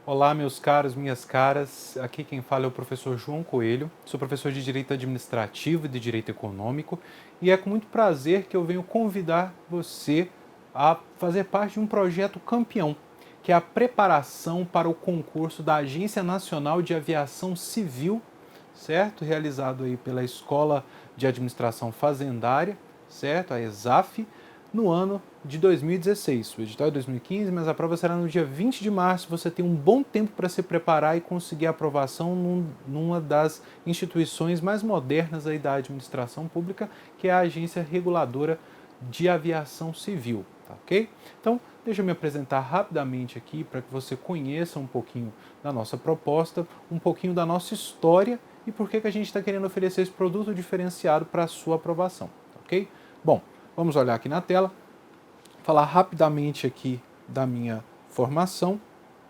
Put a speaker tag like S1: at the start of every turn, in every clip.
S1: Olá, meus caros, minhas caras. Aqui quem fala é o professor João Coelho. Sou professor de Direito Administrativo e de Direito Econômico e é com muito prazer que eu venho convidar você a fazer parte de um projeto campeão, que é a preparação para o concurso da Agência Nacional de Aviação Civil, certo? Realizado aí pela Escola de Administração Fazendária, certo? A ESAF, no ano de 2016. O edital é 2015, mas a prova será no dia 20 de março. Você tem um bom tempo para se preparar e conseguir a aprovação numa das instituições mais modernas aí da administração pública, que é a Agência Reguladora de Aviação Civil, tá ok? Então, deixa eu me apresentar rapidamente aqui para que você conheça um pouquinho da nossa proposta, um pouquinho da nossa história e por que a gente está querendo oferecer esse produto diferenciado para a sua aprovação, tá ok? Bom, vamos olhar aqui na tela, falar rapidamente aqui da minha formação,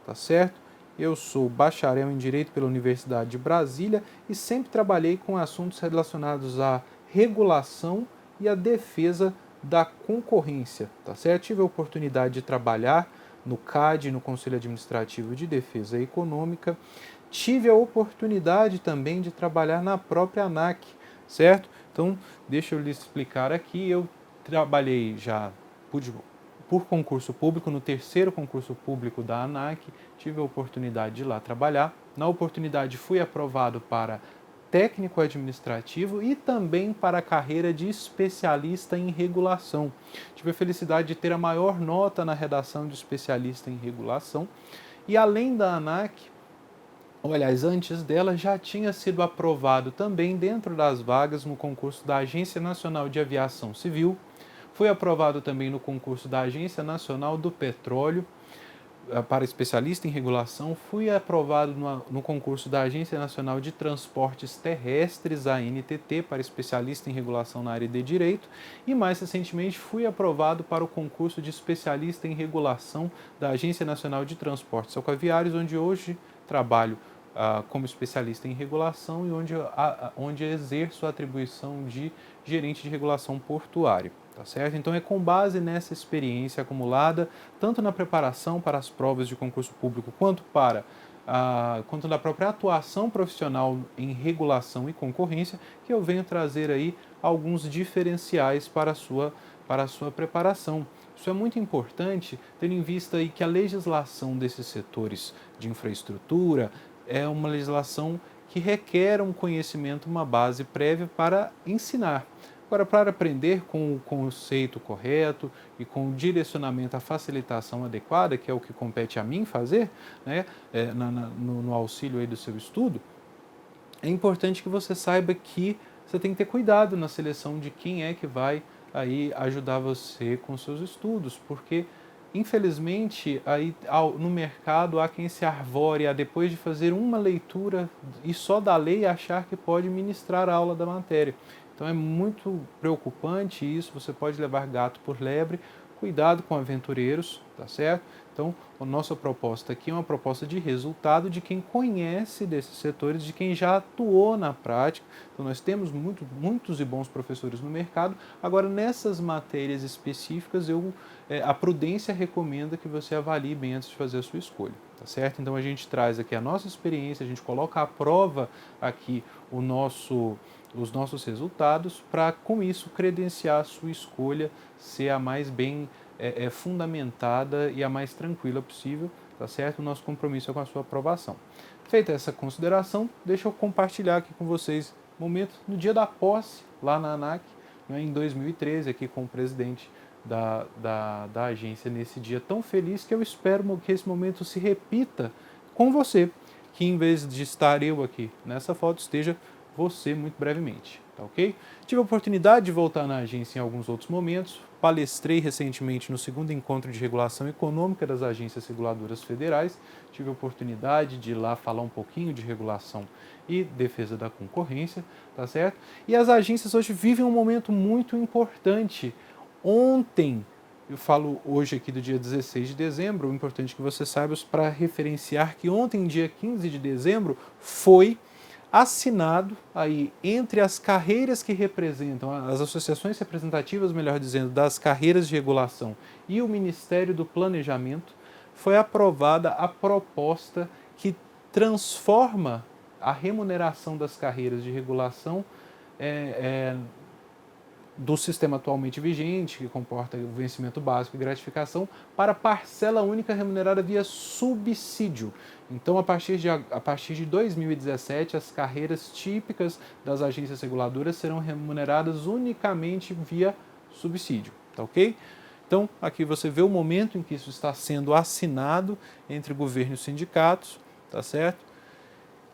S1: tá certo? Eu sou bacharel em Direito pela Universidade de Brasília e sempre trabalhei com assuntos relacionados à regulação e à defesa da concorrência, tá certo? Tive a oportunidade de trabalhar no CAD, no Conselho Administrativo de Defesa Econômica. Tive a oportunidade também de trabalhar na própria ANAC, certo? Então, deixa eu lhe explicar aqui. Eu trabalhei já por concurso público, no terceiro concurso público da ANAC, tive a oportunidade de ir lá trabalhar. Na oportunidade, fui aprovado para técnico administrativo e também para a carreira de especialista em regulação. Tive a felicidade de ter a maior nota na redação de especialista em regulação. E além da ANAC, ou aliás, antes dela, já tinha sido aprovado também dentro das vagas no concurso da Agência Nacional de Aviação Civil. Foi aprovado também no concurso da Agência Nacional do Petróleo para especialista em regulação. Fui aprovado no concurso da Agência Nacional de Transportes Terrestres, a ANTT, para especialista em regulação na área de direito. E mais recentemente fui aprovado para o concurso de especialista em regulação da Agência Nacional de Transportes Aquaviários, onde hoje trabalho como especialista em regulação e onde exerço a atribuição de gerente de regulação portuária. Tá certo? Então é com base nessa experiência acumulada, tanto na preparação para as provas de concurso público, quanto na própria atuação profissional em regulação e concorrência, que eu venho trazer aí alguns diferenciais para a sua preparação. Isso é muito importante, tendo em vista aí que a legislação desses setores de infraestrutura é uma legislação que requer um conhecimento, uma base prévia para ensinar. Agora, para aprender com o conceito correto e com o direcionamento, a facilitação adequada, que é o que compete a mim fazer, né, no auxílio aí do seu estudo, é importante que você saiba que você tem que ter cuidado na seleção de quem é que vai aí ajudar você com seus estudos, porque infelizmente aí no mercado há quem se arvore a, depois de fazer uma leitura e só da lei, achar que pode ministrar a aula da matéria. Então é muito preocupante isso, você pode levar gato por lebre. Cuidado com aventureiros, tá certo? Então, a nossa proposta aqui é uma proposta de resultado de quem conhece desses setores, de quem já atuou na prática. Então, nós temos muitos e bons professores no mercado. Agora, nessas matérias específicas, a prudência recomenda que você avalie bem antes de fazer a sua escolha, tá certo? Então, a gente traz aqui a nossa experiência, a gente coloca à prova aqui os nossos resultados para, com isso, credenciar a sua escolha ser a mais bem fundamentada e a mais tranquila possível, tá certo? O nosso compromisso é com a sua aprovação. Feita essa consideração, deixa eu compartilhar aqui com vocês momento no dia da posse, lá na ANAC, né, em 2013, aqui com o presidente da agência, nesse dia tão feliz, que eu espero que esse momento se repita com você, que em vez de estar eu aqui nessa foto, esteja você muito brevemente, tá ok? Tive a oportunidade de voltar na agência em alguns outros momentos, palestrei recentemente no segundo encontro de regulação econômica das agências reguladoras federais, tive a oportunidade de ir lá falar um pouquinho de regulação e defesa da concorrência, tá certo? E as agências hoje vivem um momento muito importante. Ontem, eu falo hoje aqui do dia 16 de dezembro, o importante que você saiba para referenciar que ontem, dia 15 de dezembro, foi assinado aí entre as carreiras que representam, as associações representativas, melhor dizendo, das carreiras de regulação e o Ministério do Planejamento, foi aprovada a proposta que transforma a remuneração das carreiras de regulação do sistema atualmente vigente, que comporta o vencimento básico e gratificação, para parcela única remunerada via subsídio. Então, a partir de 2017, as carreiras típicas das agências reguladoras serão remuneradas unicamente via subsídio, tá ok? Então, aqui você vê o momento em que isso está sendo assinado entre o governo e os sindicatos, tá certo?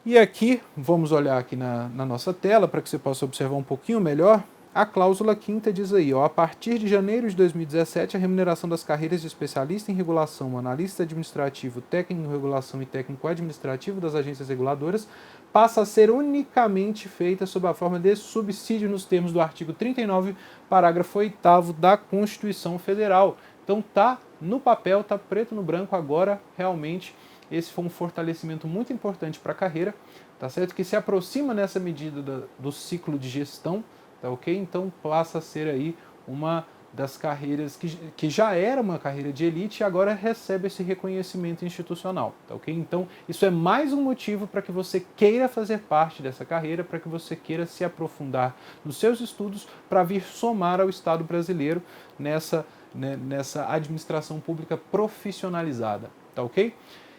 S1: E aqui, vamos olhar aqui na nossa tela, para que você possa observar um pouquinho melhor. A cláusula 5ª diz aí, ó, a partir de janeiro de 2017, a remuneração das carreiras de especialista em regulação, analista administrativo, técnico em regulação e técnico administrativo das agências reguladoras passa a ser unicamente feita sob a forma de subsídio nos termos do artigo 39, parágrafo 8º da Constituição Federal. Então tá no papel, tá preto no branco agora, realmente esse foi um fortalecimento muito importante para a carreira, tá certo? Que se aproxima nessa medida do ciclo de gestão, tá ok? Então passa a ser aí uma das carreiras que já era uma carreira de elite e agora recebe esse reconhecimento institucional, tá ok? Então isso é mais um motivo para que você queira fazer parte dessa carreira, para que você queira se aprofundar nos seus estudos para vir somar ao Estado brasileiro nessa administração pública profissionalizada, tá ok?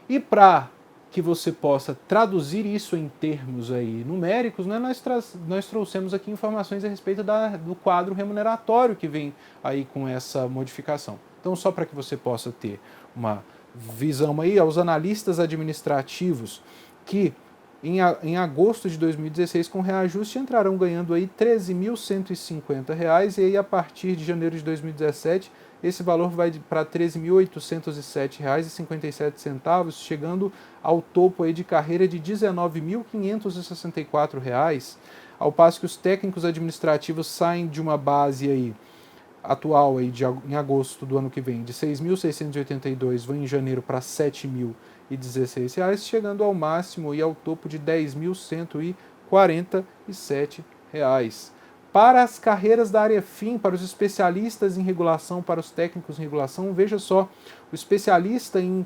S1: E para que você possa traduzir isso em termos aí numéricos, né, nós trouxemos aqui informações a respeito do quadro remuneratório que vem aí com essa modificação. Então, só para que você possa ter uma visão aí, aos analistas administrativos que em agosto de 2016, com reajuste, entrarão ganhando aí R$ 13.150, e aí a partir de janeiro de 2017, esse valor vai para R$ 13.807,57, chegando ao topo aí de carreira de R$ 19.564, ao passo que os técnicos administrativos saem de uma base aí atual aí em agosto do ano que vem de 6.682, vão em janeiro para R$ 7.016, chegando ao máximo e ao topo de R$ 10.147. Para as carreiras da área fim, para os especialistas em regulação, para os técnicos em regulação, veja só, o especialista em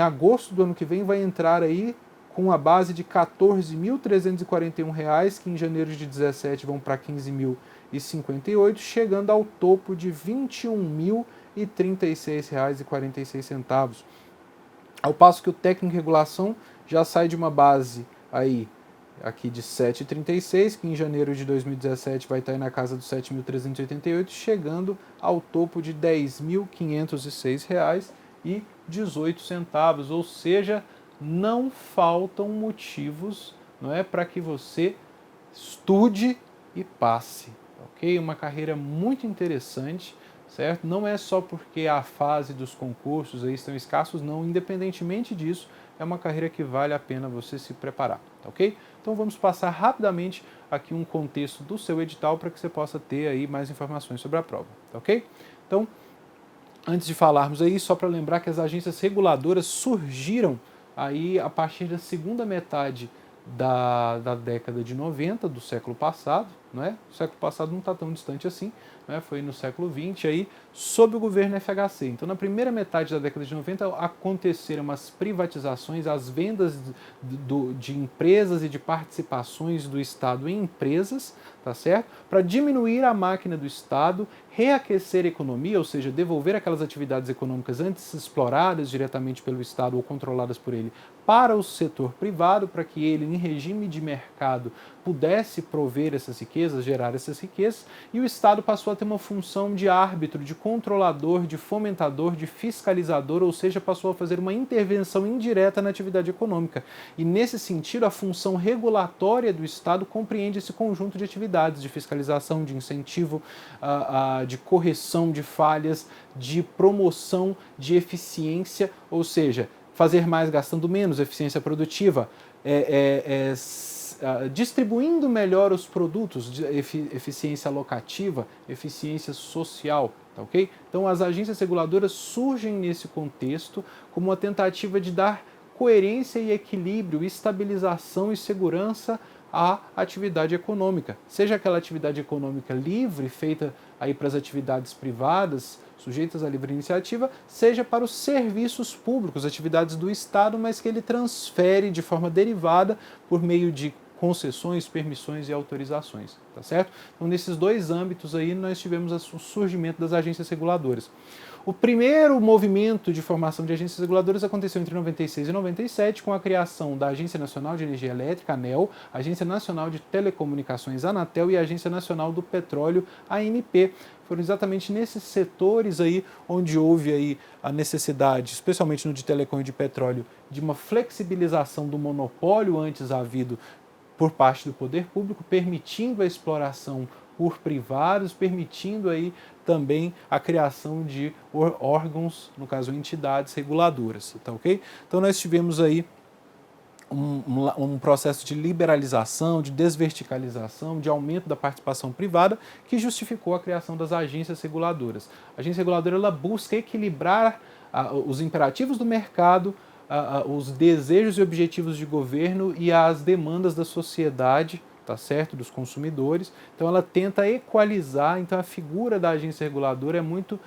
S1: agosto do ano que vem vai entrar aí com a base de R$ 14.341, que em janeiro de 2017 vão para R$ 15.058, chegando ao topo de R$ 21.036,46. Ao passo que o técnico em regulação já sai de uma base aí aqui de 7,36, que em janeiro de 2017 vai estar aí na casa dos 7.388, chegando ao topo de R$ 10.506,18, ou seja, não faltam motivos, não é, para que você estude e passe, ok? Uma carreira muito interessante, certo? Não é só porque a fase dos concursos aí estão escassos, não, independentemente disso, é uma carreira que vale a pena você se preparar, tá ok? Então vamos passar rapidamente aqui um contexto do seu edital para que você possa ter aí mais informações sobre a prova, tá ok? Então, antes de falarmos aí, só para lembrar que as agências reguladoras surgiram aí a partir da segunda metade da década de 90 do século passado, não é? O século passado não está tão distante assim, né? Foi no século 20 aí, sob o governo FHC. Então, na primeira metade da década de 90 aconteceram umas privatizações, as vendas de empresas e de participações do Estado em empresas, tá certo? Para diminuir a máquina do Estado, reaquecer a economia, ou seja, devolver aquelas atividades econômicas antes exploradas diretamente pelo Estado ou controladas por ele para o setor privado, para que ele, em regime de mercado, pudesse prover essas riquezas, gerar essas riquezas, e o Estado passou a ter uma função de árbitro, de controlador, de fomentador, de fiscalizador, ou seja, passou a fazer uma intervenção indireta na atividade econômica. E nesse sentido, a função regulatória do Estado compreende esse conjunto de atividades de fiscalização, de incentivo, de correção de falhas, de promoção de eficiência, ou seja, fazer mais gastando menos, eficiência produtiva, distribuindo melhor os produtos, de eficiência alocativa, eficiência social, tá ok? Então as agências reguladoras surgem nesse contexto como uma tentativa de dar coerência e equilíbrio, estabilização e segurança à atividade econômica. Seja aquela atividade econômica livre, feita aí para as atividades privadas, sujeitas à livre iniciativa, seja para os serviços públicos, atividades do Estado, mas que ele transfere de forma derivada por meio de concessões, permissões e autorizações, tá certo? Então, nesses dois âmbitos aí, nós tivemos o surgimento das agências reguladoras. O primeiro movimento de formação de agências reguladoras aconteceu entre 96 e 97, com a criação da Agência Nacional de Energia Elétrica, ANEEL, Agência Nacional de Telecomunicações, Anatel, e a Agência Nacional do Petróleo, ANP. Foram exatamente nesses setores aí onde houve aí a necessidade, especialmente no de telecom e de petróleo, de uma flexibilização do monopólio antes havido por parte do poder público, permitindo a exploração por privados, permitindo aí também a criação de órgãos, no caso entidades reguladoras, tá ok? Então nós tivemos aí um processo de liberalização, de desverticalização, de aumento da participação privada, que justificou a criação das agências reguladoras. A agência reguladora ela busca equilibrar os imperativos do mercado, os desejos e objetivos de governo e as demandas da sociedade, tá certo, dos consumidores. Então ela tenta equalizar. Então a figura da agência reguladora é muito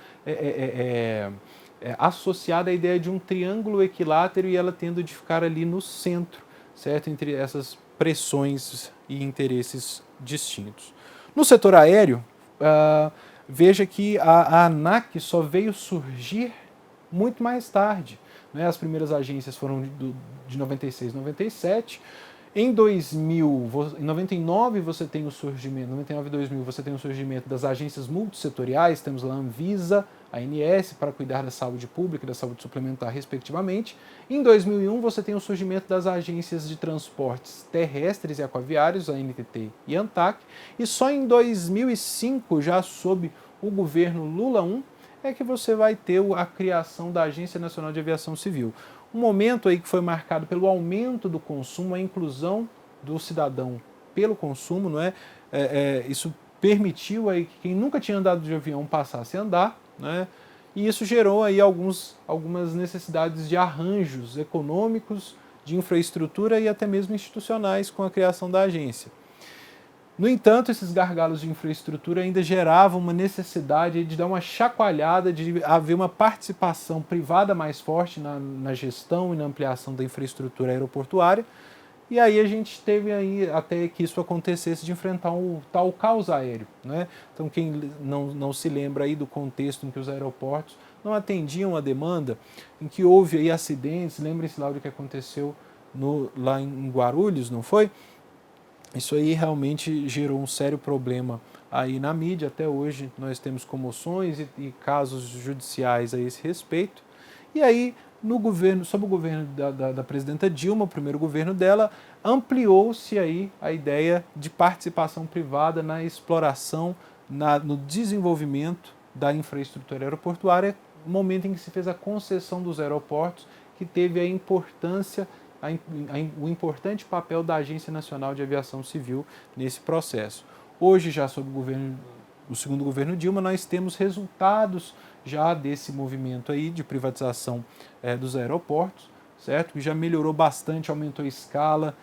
S1: associada à ideia de um triângulo equilátero, e ela tendo de ficar ali no centro, certo, entre essas pressões e interesses distintos. No setor aéreo, veja que a ANAC só veio surgir muito mais tarde, né? As primeiras agências foram de 96 e 97. Em 2000, em 99 você tem o surgimento, 99 e 2000 você tem o surgimento das agências multissetoriais, temos lá a Anvisa, a ANS, para cuidar da saúde pública e da saúde suplementar, respectivamente. Em 2001 você tem o surgimento das agências de transportes terrestres e aquaviários, a ANTT e a ANTAC, e só em 2005, já sob o governo Lula I, é que você vai ter a criação da Agência Nacional de Aviação Civil. Um momento aí que foi marcado pelo aumento do consumo, a inclusão do cidadão pelo consumo, não é? Isso permitiu aí que quem nunca tinha andado de avião passasse a andar, né? E isso gerou aí algumas necessidades de arranjos econômicos, de infraestrutura e até mesmo institucionais com a criação da agência. No entanto, esses gargalos de infraestrutura ainda geravam uma necessidade de dar uma chacoalhada, de haver uma participação privada mais forte na gestão e na ampliação da infraestrutura aeroportuária. E aí a gente teve aí, até que isso acontecesse, de enfrentar o tal caos aéreo, né? Então quem não se lembra aí do contexto em que os aeroportos não atendiam a demanda, em que houve aí acidentes, lembrem-se lá do que aconteceu lá em Guarulhos, não foi? Isso aí realmente gerou um sério problema aí na mídia. Até hoje nós temos comoções e casos judiciais a esse respeito. E aí, sob o governo da presidenta Dilma, o primeiro governo dela, ampliou-se aí a ideia de participação privada na exploração, no desenvolvimento da infraestrutura aeroportuária, no momento em que se fez a concessão dos aeroportos, que teve a importância, o importante papel da Agência Nacional de Aviação Civil nesse processo. Hoje, já sob o segundo governo Dilma, nós temos resultados já desse movimento aí de privatização dos aeroportos, certo? Que já melhorou bastante, aumentou a escala,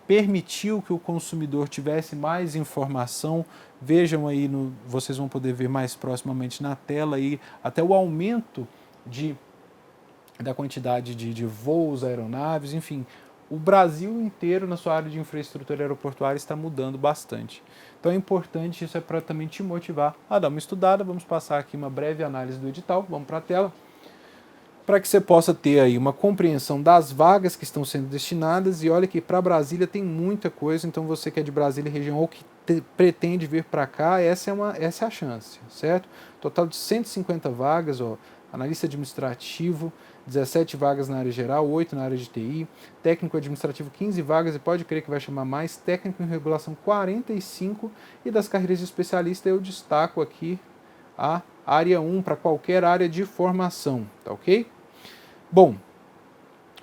S1: permitiu que o consumidor tivesse mais informação. Vejam aí, vocês vão poder ver mais proximamente na tela aí, até o aumento da quantidade de voos, aeronaves, enfim. O Brasil inteiro, na sua área de infraestrutura aeroportuária, está mudando bastante. Então é importante, isso é para também te motivar a dar uma estudada. Vamos passar aqui uma breve análise do edital, vamos para a tela, para que você possa ter aí uma compreensão das vagas que estão sendo destinadas. E olha que para Brasília tem muita coisa, então você que é de Brasília e região ou que pretende vir para cá, essa é a chance, certo? Total de 150 vagas, ó, analista administrativo, 17 vagas na área geral, 8 na área de TI, técnico administrativo 15 vagas, e pode crer que vai chamar mais, técnico em regulação 45, e das carreiras de especialista eu destaco aqui a área 1 para qualquer área de formação, tá ok? Bom,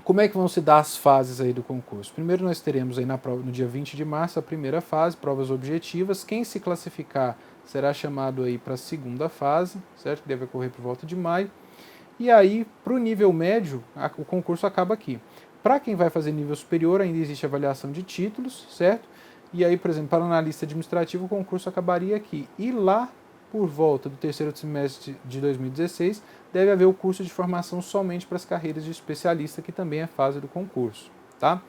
S1: como é que vão se dar as fases aí do concurso? Primeiro nós teremos aí no dia 20 de março a primeira fase, provas objetivas. Quem se classificar será chamado aí para a segunda fase, certo? Que deve ocorrer por volta de maio. E aí, para o nível médio, o concurso acaba aqui. Para quem vai fazer nível superior, ainda existe avaliação de títulos, certo? E aí, por exemplo, para analista administrativo, o concurso acabaria aqui. E lá, por volta do terceiro trimestre de 2016, deve haver o curso de formação somente para as carreiras de especialista, que também é fase do concurso, tá?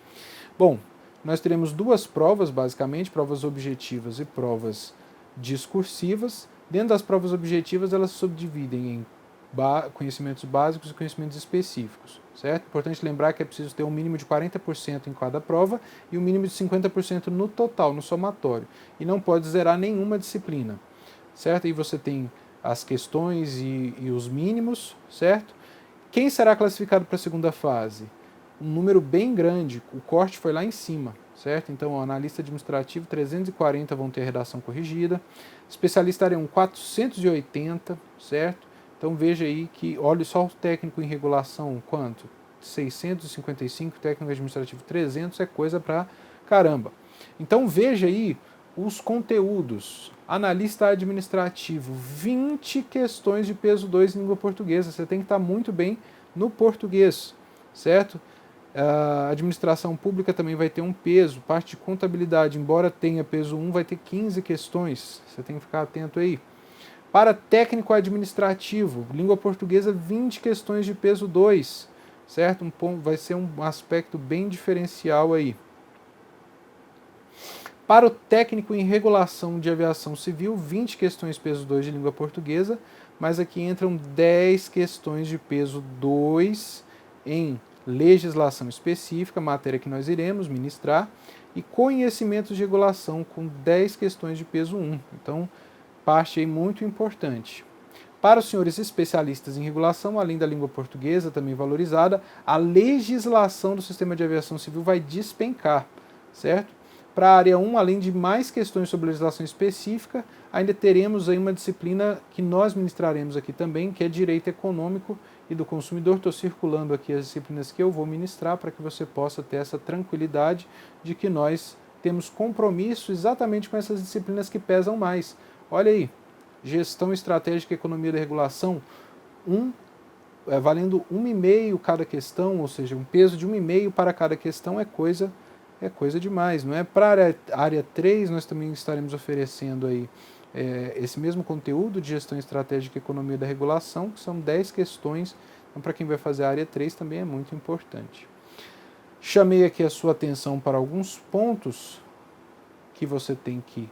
S1: Bom, nós teremos duas provas, basicamente, provas objetivas e provas discursivas. Dentro das provas objetivas, elas se subdividem em conhecimentos básicos e conhecimentos específicos, certo? Importante lembrar que é preciso ter um mínimo de 40% em cada prova e um mínimo de 50% no total, no somatório. E não pode zerar nenhuma disciplina, certo? E você tem as questões e os mínimos, certo? Quem será classificado para a segunda fase? Um número bem grande, o corte foi lá em cima, certo? Então, o analista administrativo, 340 vão ter redação corrigida, especialista área 1, 480, certo? Então, veja aí que, olha só o técnico em regulação, quanto? 655, técnico administrativo 300, é coisa pra caramba. Então, veja aí os conteúdos. Analista administrativo, 20 questões de peso 2 em língua portuguesa, você tem que estar muito bem no português, certo? A administração pública também vai ter um peso, parte de contabilidade, embora tenha peso 1, vai ter 15 questões, você tem que ficar atento aí. Para técnico administrativo, língua portuguesa, 20 questões de peso 2, certo? Vai ser um aspecto bem diferencial aí. Para o técnico em regulação de aviação civil, 20 questões peso 2 de língua portuguesa, mas aqui entram 10 questões de peso 2 em legislação específica, matéria que nós iremos ministrar, e conhecimentos de regulação com 10 questões de peso 1. Então, parte aí muito importante. Para os senhores especialistas em regulação, além da língua portuguesa, também valorizada, a legislação do sistema de aviação civil vai despencar, certo? Para a área 1, além de mais questões sobre legislação específica, ainda teremos aí uma disciplina que nós ministraremos aqui também, que é Direito Econômico e do Consumidor. Estou circulando aqui as disciplinas que eu vou ministrar para que você possa ter essa tranquilidade de que nós temos compromisso exatamente com essas disciplinas que pesam mais. Olha aí, Gestão Estratégica e Economia da Regulação, valendo 1,5 cada questão, ou seja, um peso de 1,5 para cada questão é coisa demais, não é? Para a área 3, nós também estaremos oferecendo aí esse mesmo conteúdo de Gestão Estratégica e Economia da Regulação, que são 10 questões, então para quem vai fazer a área 3 também é muito importante. Chamei aqui a sua atenção para alguns pontos que você tem que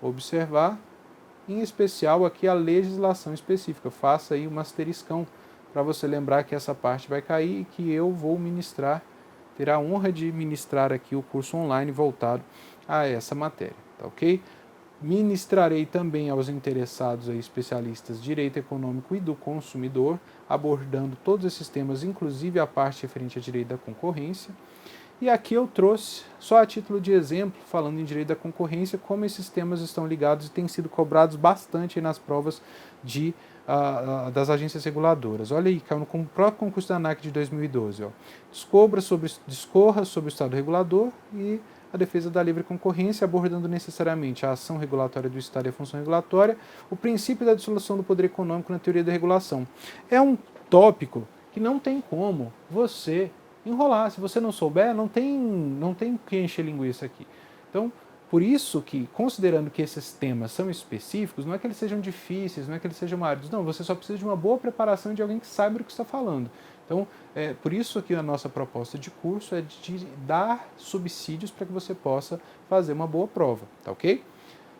S1: observar, em especial aqui a legislação específica. Faça aí um asteriscão para você lembrar que essa parte vai cair e que eu vou ministrar, ter a honra de ministrar aqui o curso online voltado a essa matéria, tá ok? Ministrarei também aos interessados aí, especialistas de direito econômico e do consumidor, abordando todos esses temas, inclusive a parte referente a direito da concorrência. E aqui eu trouxe, só a título de exemplo, falando em direito da concorrência, como esses temas estão ligados e têm sido cobrados bastante nas provas das agências reguladoras. Olha aí, caiu no próprio concurso da ANAC de 2012. Ó. Discorra sobre o Estado regulador e a defesa da livre concorrência, abordando necessariamente a ação regulatória do Estado e a função regulatória, o princípio da dissolução do poder econômico na teoria da regulação. É um tópico que não tem como você enrolar. Se você não souber, não tem que encher linguiça aqui. Então, por isso que, considerando que esses temas são específicos, não é que eles sejam difíceis, não é que eles sejam áridos, não, você só precisa de uma boa preparação de alguém que saiba o que está falando. Então, por isso que a nossa proposta de curso é de dar subsídios para que você possa fazer uma boa prova, tá ok?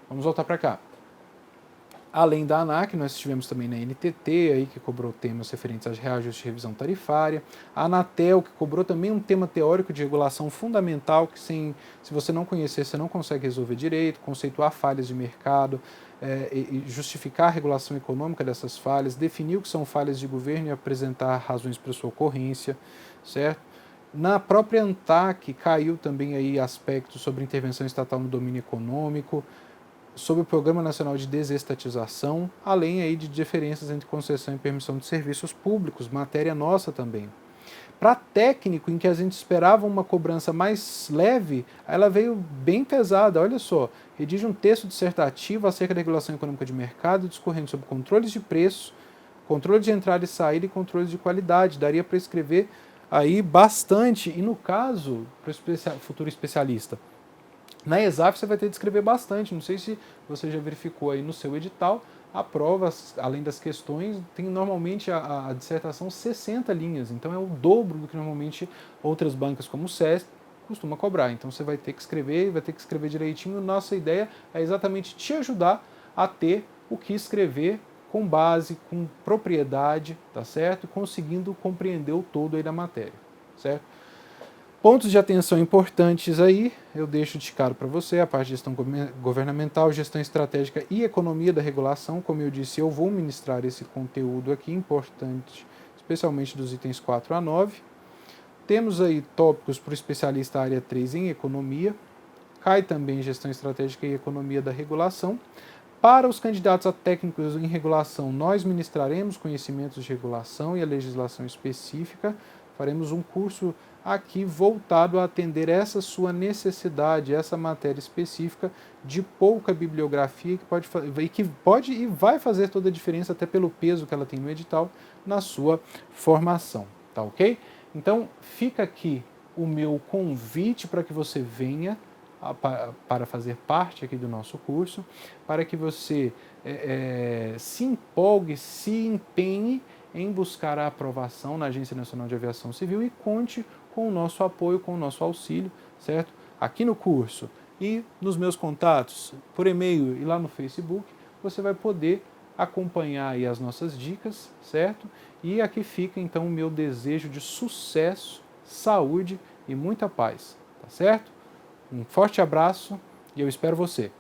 S1: Vamos voltar para cá. Além da ANAC, nós tivemos também na NTT, aí, que cobrou temas referentes a reajuste de revisão tarifária. A Anatel, que cobrou também um tema teórico de regulação fundamental, que se você não conhecer, você não consegue resolver direito, conceituar falhas de mercado, e justificar a regulação econômica dessas falhas, definir o que são falhas de governo e apresentar razões para sua ocorrência, certo? Na própria ANTAC caiu também aí aspectos sobre intervenção estatal no domínio econômico, sobre o Programa Nacional de Desestatização, além aí de diferenças entre concessão e permissão de serviços públicos, matéria nossa também. Para técnico, em que a gente esperava uma cobrança mais leve, ela veio bem pesada. Olha só, redige um texto dissertativo acerca da regulação econômica de mercado, discorrendo sobre controles de preço, controle de entrada e saída e controles de qualidade. Daria para escrever aí bastante. E no caso, para o futuro especialista, Na ESAF você vai ter de escrever bastante, não sei se você já verificou aí no seu edital, a prova, além das questões, tem normalmente a dissertação 60 linhas, então é o dobro do que normalmente outras bancas como o SESC costuma cobrar. Então você vai ter que escrever direitinho. Nossa ideia é exatamente te ajudar a ter o que escrever com base, com propriedade, tá certo? Conseguindo compreender o todo aí da matéria, certo? Pontos de atenção importantes aí, eu deixo de cara para você, a parte de gestão governamental, gestão estratégica e economia da regulação. Como eu disse, eu vou ministrar esse conteúdo aqui, importante, especialmente dos itens 4 a 9. Temos aí tópicos para o especialista área 3 em economia, cai também gestão estratégica e economia da regulação. Para os candidatos a técnicos em regulação, nós ministraremos conhecimentos de regulação e a legislação específica, faremos um curso aqui voltado a atender essa sua necessidade, essa matéria específica de pouca bibliografia que pode e vai fazer toda a diferença, até pelo peso que ela tem no edital, na sua formação, tá ok? Então fica aqui o meu convite para que você venha para fazer parte aqui do nosso curso, para que você se empolgue, se empenhe em buscar a aprovação na Agência Nacional de Aviação Civil e conte com o nosso apoio, com o nosso auxílio, certo? Aqui no curso e nos meus contatos, por e-mail e lá no Facebook, você vai poder acompanhar aí as nossas dicas, certo? E aqui fica então o meu desejo de sucesso, saúde e muita paz, tá certo? Um forte abraço e eu espero você.